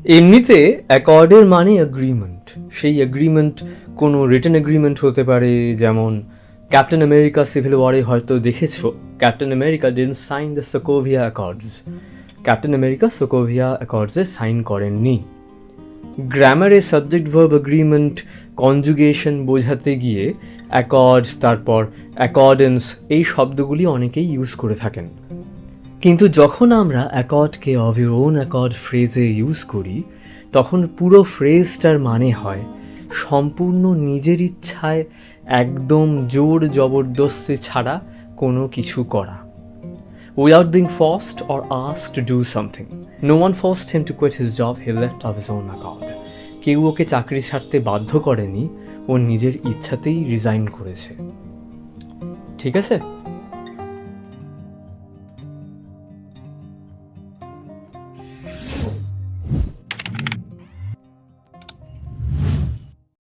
এমনিতে অ্যাকর্ডের মানে এগ্রিমেন্ট। সেই এগ্রিমেন্ট কোনো রিটেন এগ্রিমেন্ট হতে পারে, যেমন ক্যাপ্টেন আমেরিকা সিভিল ওয়ারে হয়তো দেখেছো, Captain America didn't sign the Sokovia accords. Captain America Sokovia অ্যাকর্ডসে সাইন করেননি। গ্রামারে সাবজেক্ট ভার্ব এগ্রিমেন্ট কনজুগেশন বোঝাতে গিয়ে অ্যাকর্ড, তারপর অ্যাকর্ডেন্স, এই শব্দগুলি অনেকেই ইউজ করে থাকেন। কিন্তু যখন আমরা অ্যাকর্ডকে অফ ইউর ওন অ্যাকর্ড ফ্রেজে ইউজ করি, তখন পুরো ফ্রেজটার মানে হয় সম্পূর্ণ নিজের ইচ্ছায়, একদম জোর জবরদস্তি ছাড়া কোনো কিছু করা। Without being forced or asked to do something. No one forced him to quit his job, he left of his own accord. কেউ ওকে চাকরি ছাড়তে বাধ্য করেনি, ও নিজের ইচ্ছাতেই রিজাইন করেছে। ঠিক আছে?